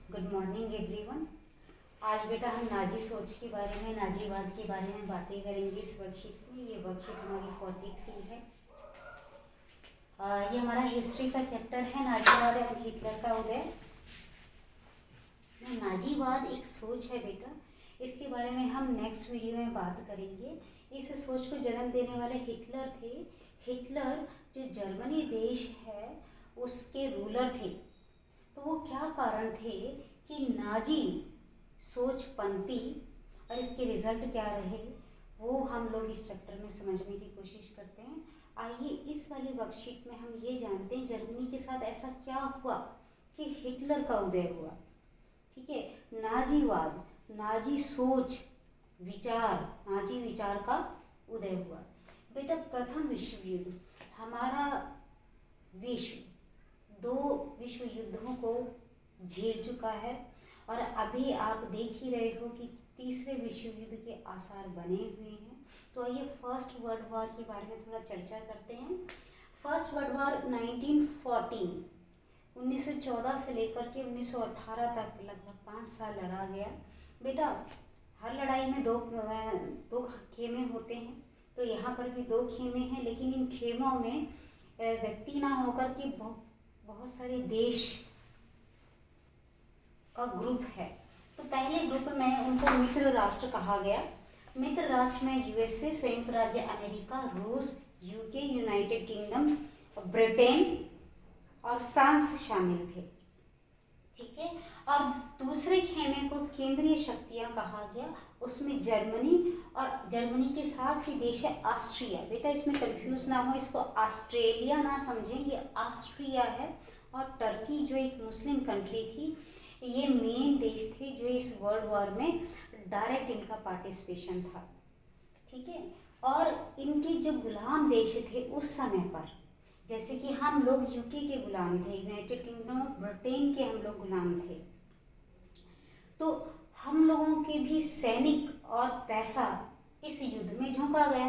Good morning everyone. आज बेटा हम नाजी सोच के बारे में, नाजीवाद के बारे में बातें करेंगे इस वर्कशीट में। ये वर्कशीट हमारी 43 है। ये हमारा हिस्ट्री का चैप्टर है, नाजीवाद एवं हिटलर का उदय। नाजीवाद एक सोच है बेटा, इसके बारे में हम नेक्स्ट वीडियो में बात करेंगे। इस सोच को जन्म देने वाले हिटलर थे। हिटलर जो जर्मनी देश है उसके रूलर थे। तो वो क्या कारण थे कि नाजी सोच पनपी और इसके रिजल्ट क्या रहे, वो हम लोग इस चैप्टर में समझने की कोशिश करते हैं। आइए इस वाली वर्कशीट में हम ये जानते हैं जर्मनी के साथ ऐसा क्या हुआ कि हिटलर का उदय हुआ। ठीक है, नाजीवाद, नाजी सोच, विचार, नाजी विचार का उदय हुआ। बेटा प्रथम विश्व युद्ध, हमारा विश्व 2 विश्व युद्धों को झेल चुका है और अभी आप देख ही रहे हो कि तीसरे विश्व युद्ध के आसार बने हुए हैं। तो आइए फर्स्ट वर्ल्ड वॉर के बारे में थोड़ा चर्चा करते हैं। फर्स्ट वर्ल्ड वॉर 1914 से लेकर के 1918 तक लगभग 5 साल लड़ा गया। बेटा हर लड़ाई में दो खेमे होते हैं, तो यहाँ पर भी 2 खेमे हैं, लेकिन इन खेमों में व्यक्ति ना होकर के बहुत सारे देश का ग्रुप है। तो पहले ग्रुप में उनको मित्र राष्ट्र कहा गया। मित्र राष्ट्र में यूएसए, संयुक्त राज्य अमेरिका, रूस, यूके, यूनाइटेड किंगडम, ब्रिटेन और फ्रांस शामिल थे। ठीक है, और दूसरे खेमे को केंद्रीय शक्तियां कहा गया। उसमें जर्मनी और जर्मनी के साथ ही देश है ऑस्ट्रिया। बेटा इसमें कंफ्यूज ना हो, इसको ऑस्ट्रेलिया ना समझें, ये ऑस्ट्रिया है। और टर्की जो एक मुस्लिम कंट्री थी, ये मेन देश थे जो इस वर्ल्ड वॉर में डायरेक्ट इनका पार्टिसिपेशन था। ठीक है, और इनके जो गुलाम देश थे उस समय पर, जैसे कि हम लोग यूके के गुलाम थे, यूनाइटेड किंगडम ऑफ ब्रिटेन के हम लोग गुलाम थे, तो हम लोगों के भी सैनिक और पैसा इस युद्ध में झोंका गया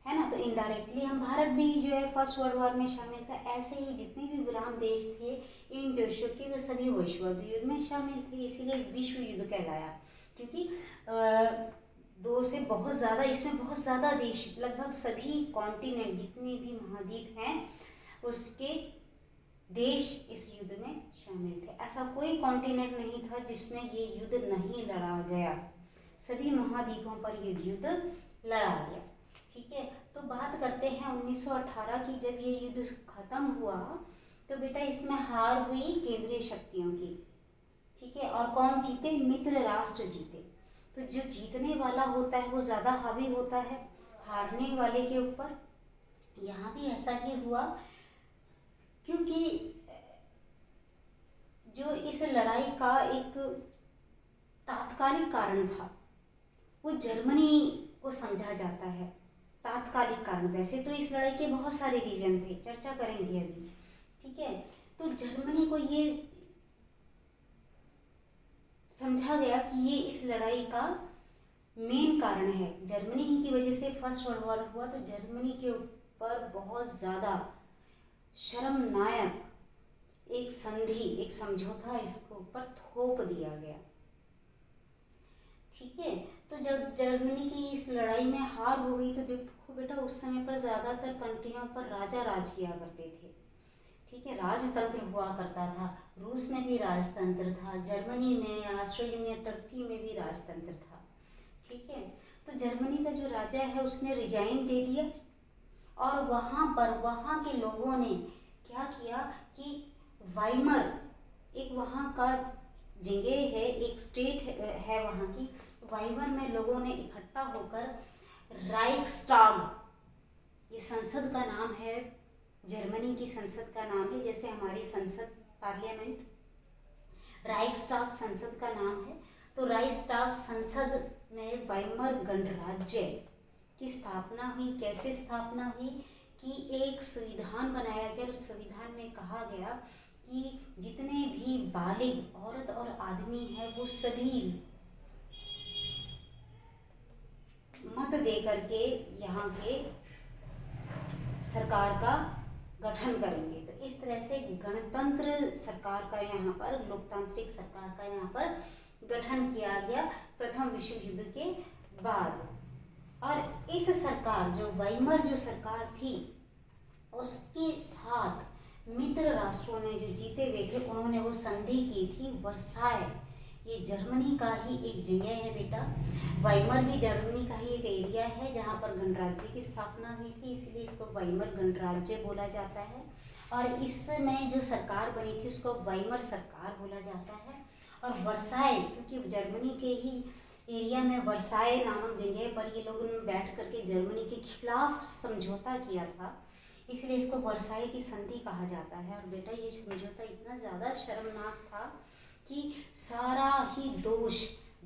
है ना। तो इनडायरेक्टली हम भारत भी जो है फर्स्ट वर्ल्ड वॉर में शामिल था। ऐसे ही जितने भी गुलाम देश थे इन देशों के वो सभी विश्व युद्ध में शामिल थे, इसीलिए विश्व युद्ध कहलाया। क्योंकि 2 से बहुत ज़्यादा, इसमें बहुत ज़्यादा देश, लगभग सभी कॉन्टिनेंट जितने भी महाद्वीप हैं उसके देश इस युद्ध में शामिल थे। ऐसा कोई कॉन्टिनेंट नहीं था जिसमें ये युद्ध नहीं लड़ा गया, सभी महाद्वीपों पर ये युद्ध लड़ा गया। ठीक है, तो बात करते हैं 1918 की। जब ये युद्ध खत्म हुआ तो बेटा इसमें हार हुई केंद्रीय शक्तियों की। ठीक है, और कौन जीते? मित्र राष्ट्र जीते। तो जो जीतने वाला होता है वो ज़्यादा हावी होता है हारने वाले के ऊपर। यहाँ भी ऐसा ही हुआ, क्योंकि जो इस लड़ाई का एक तात्कालिक कारण था वो जर्मनी को समझा जाता है। तात्कालिक कारण, वैसे तो इस लड़ाई के बहुत सारे रीजन थे, चर्चा करेंगे अभी। ठीक है, तो जर्मनी को ये समझा गया कि ये इस लड़ाई का मेन कारण है। जर्मनी ही की वजह से फर्स्ट वर्ल्ड वॉर हुआ, तो जर्मनी के ऊपर बहुत ज़्यादा शर्मनाक एक संधि, एक समझौता इसको ऊपर थोप दिया गया। ठीक है, तो जब जर्मनी की इस लड़ाई में हार हो गई तो देखो बेटा उस समय पर ज़्यादातर कंट्रियों पर राजा राज किया करते थे। ठीक है, राजतंत्र हुआ करता था। रूस में भी राजतंत्र था, जर्मनी में, ऑस्ट्रेलिया में, टर्की में भी राजतंत्र था। ठीक है, तो जर्मनी का जो राजा है उसने रिजाइन दे दिया और वहाँ के लोगों ने क्या किया कि वाइमर, एक वहाँ का जगह है, एक स्टेट है वहाँ की, वाइमर में लोगों ने इकट्ठा होकर राइक्सटाग, ये संसद का नाम है, जर्मनी की संसद का नाम है, जैसे हमारी संसद पार्लियामेंट, राइक्सटाग संसद का नाम है। तो राइक्सटाग संसद में वाइमर गणराज्य की स्थापना हुई। कैसे स्थापना हुई कि एक संविधान बनाया गया। उस संविधान में कहा गया कि जितने भी बालिग औरत और आदमी हैं वो सभी मत दे करके यहाँ के सरकार का गठन करेंगे। तो इस तरह से गणतंत्र सरकार का यहाँ पर, लोकतांत्रिक सरकार का यहाँ पर गठन किया गया प्रथम विश्व युद्ध के बाद। और इस सरकार, जो वाइमर जो सरकार थी, उसके साथ मित्र राष्ट्रों ने जो जीते हुए थे, उन्होंने वो संधि की थी वर्साय। ये जर्मनी का ही एक जगह है बेटा। वाइमर भी जर्मनी का ही एक एरिया है जहाँ पर गणराज्य की स्थापना हुई थी, इसलिए इसको वाइमर गणराज्य बोला जाता है। और इसमें जो सरकार बनी थी उसको वाइमर सरकार बोला जाता है। और वर्साय, क्योंकि जर्मनी के ही एरिया में वर्साय नामक जगह पर ये लोगों ने बैठ करके जर्मनी के खिलाफ समझौता किया था, इसलिए इसको वर्साय की संधि कहा जाता है। और बेटा ये समझौता इतना ज़्यादा शर्मनाक था कि सारा ही दोष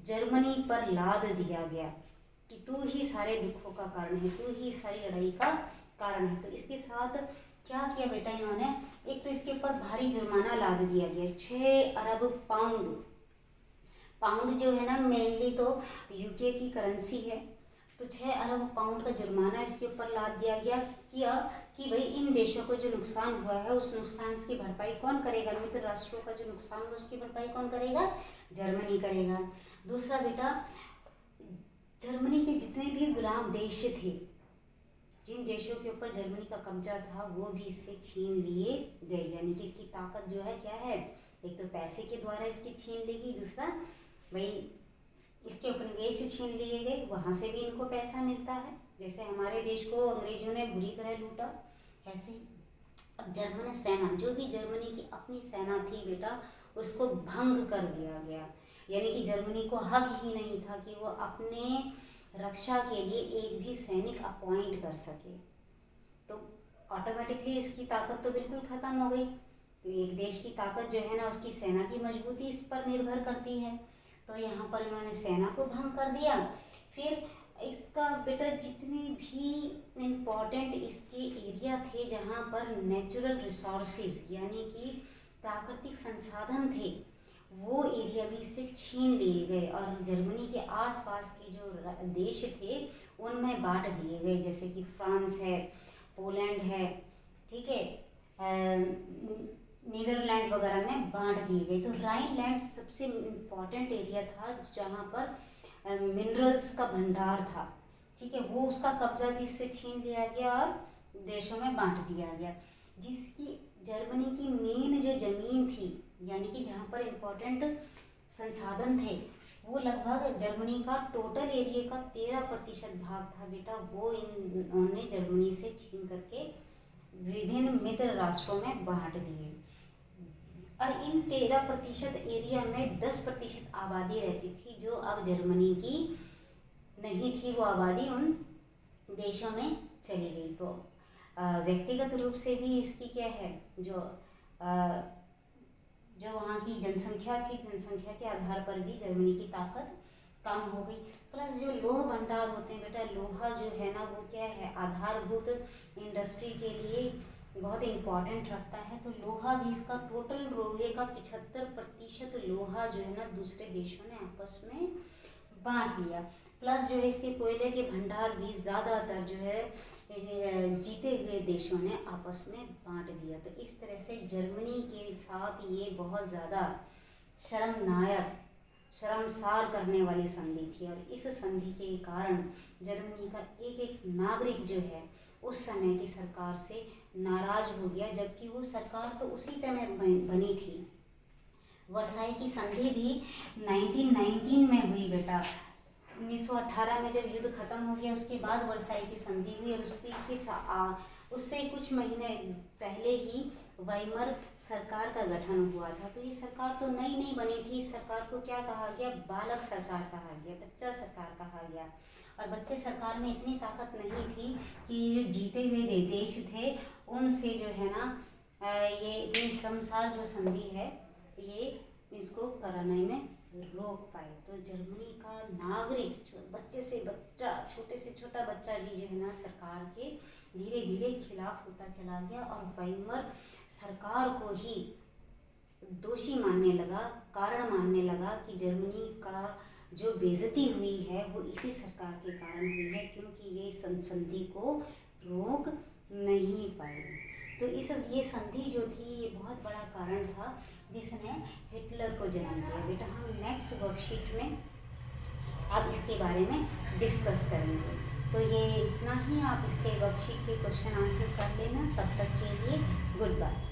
जर्मनी पर लाद दिया गया कि तू ही सारे दुखों का कारण है, तू ही सारी लड़ाई का कारण है। तो इसके साथ क्या किया बेटा इन्होंने, एक तो इसके ऊपर भारी जुर्माना लाद दिया गया, 6 अरब पाउंड। पाउंड जो है ना मेनली तो यूके की करेंसी है, तो 6 अरब पाउंड का जुर्माना इसके ऊपर लाद दिया गया कि भाई इन देशों को जो नुकसान हुआ है उस नुकसान की भरपाई कौन करेगा, मित्र राष्ट्रों का जो नुकसान हुआ उसकी भरपाई कौन करेगा, जर्मनी करेगा। दूसरा बेटा, जर्मनी के जितने भी गुलाम देश थे, जिन देशों के ऊपर जर्मनी का कब्जा था, वो भी इससे छीन लिए गए। यानी कि इसकी ताकत जो है क्या है, एक तो पैसे के द्वारा इसकी छीन लेगी, दूसरा भाई इसके उपनिवेश छीन लिए गए, वहाँ से भी इनको पैसा मिलता है। जैसे हमारे देश को अंग्रेजों ने बुरी तरह लूटा, ऐसे अब जर्मन सेना, जो भी जर्मनी की अपनी सेना थी बेटा, उसको भंग कर दिया गया। यानी कि जर्मनी को हक ही नहीं था कि वो अपने रक्षा के लिए एक भी सैनिक अपॉइंट कर सके। तो ऑटोमेटिकली इसकी ताकत तो बिल्कुल ख़त्म हो गई। तो एक देश की ताकत जो है ना, उसकी सेना की मजबूती इस पर निर्भर करती है। तो यहाँ पर इन्होंने सेना को भंग कर दिया। फिर इसका बेटा जितने भी इम्पोर्टेंट इसके एरिया थे जहाँ पर नेचुरल रिसोर्सेज यानी कि प्राकृतिक संसाधन थे, वो एरिया भी इससे छीन लिए गए और जर्मनी के आसपास के जो देश थे उनमें बांट दिए गए। जैसे कि फ्रांस है, पोलैंड है, ठीक है, नीदरलैंड वगैरह में बांट दिए गए। तो राइनलैंड सबसे इम्पॉर्टेंट एरिया था जहाँ पर मिनरल्स का भंडार था, ठीक है, वो उसका कब्जा भी इससे छीन लिया गया और देशों में बांट दिया गया। जिसकी जर्मनी की मेन जो ज़मीन थी, यानी कि जहाँ पर इम्पोर्टेंट संसाधन थे, वो लगभग जर्मनी का टोटल एरिया का 13% भाग था बेटा, वो इन्होंने जर्मनी से छीन करके विभिन्न मित्र राष्ट्रों में बांट दिए। और इन 13% एरिया में 10% आबादी रहती थी जो अब जर्मनी की नहीं थी, वो आबादी उन देशों में चली गई। तो व्यक्तिगत रूप से भी इसकी क्या है, जो वहाँ की जनसंख्या थी, जनसंख्या के आधार पर भी जर्मनी की ताकत कम हो गई। प्लस जो लोह भंडार होते हैं बेटा, लोहा जो है ना वो क्या है, आधारभूत इंडस्ट्री के लिए बहुत इम्पॉर्टेंट रखता है। तो लोहा भी, इसका टोटल लोहे का 75% लोहा जो है ना दूसरे देशों ने आपस में बांट लिया। प्लस जो है इसके कोयले के भंडार भी ज़्यादातर जो है जीते हुए देशों ने आपस में बांट दिया। तो इस तरह से जर्मनी के साथ ये बहुत ज़्यादा शर्मनाक, शर्मसार करने वाली संधि थी। और इस संधि के कारण जर्मनी का एक एक नागरिक जो है उस समय की सरकार से नाराज हो गया, जबकि वो सरकार तो उसी समय बनी थी। वर्साई की संधि भी 1919 में हुई बेटा। 1918 में जब युद्ध खत्म हो गया उसके बाद वर्साई की संधि हुई और उससे कुछ महीने पहले ही वाइमर सरकार का गठन हुआ था। तो ये सरकार तो नई नई बनी थी, इस सरकार को क्या कहा गया, बालक सरकार कहा गया, बच्चा सरकार कहा गया। और बच्चे सरकार में इतनी ताकत नहीं थी कि जो जीते हुए देश थे उनसे जो है ना ये इतनी शर्मसार जो संधि है ये इसको कराने में रोक पाए। तो जर्मनी का नागरिक, बच्चे से बच्चा, छोटे से छोटा बच्चा भी जो है ना सरकार के धीरे धीरे खिलाफ होता चला गया और वाइमर सरकार को ही दोषी मानने लगा, कारण मानने लगा कि जर्मनी का जो बेइज्जती हुई है वो इसी सरकार के कारण हुई है, क्योंकि ये संधि को रोक नहीं पाई। तो ये संधि जो थी ये बहुत बड़ा कारण था जिसने हिटलर को जन्म दिया। बेटा हम नेक्स्ट वर्कशीट में अब इसके बारे में डिस्कस करेंगे। तो ये इतना ही, आप इसके वर्कशीट के क्वेश्चन आंसर कर लेना। तब तक के लिए गुड बाय।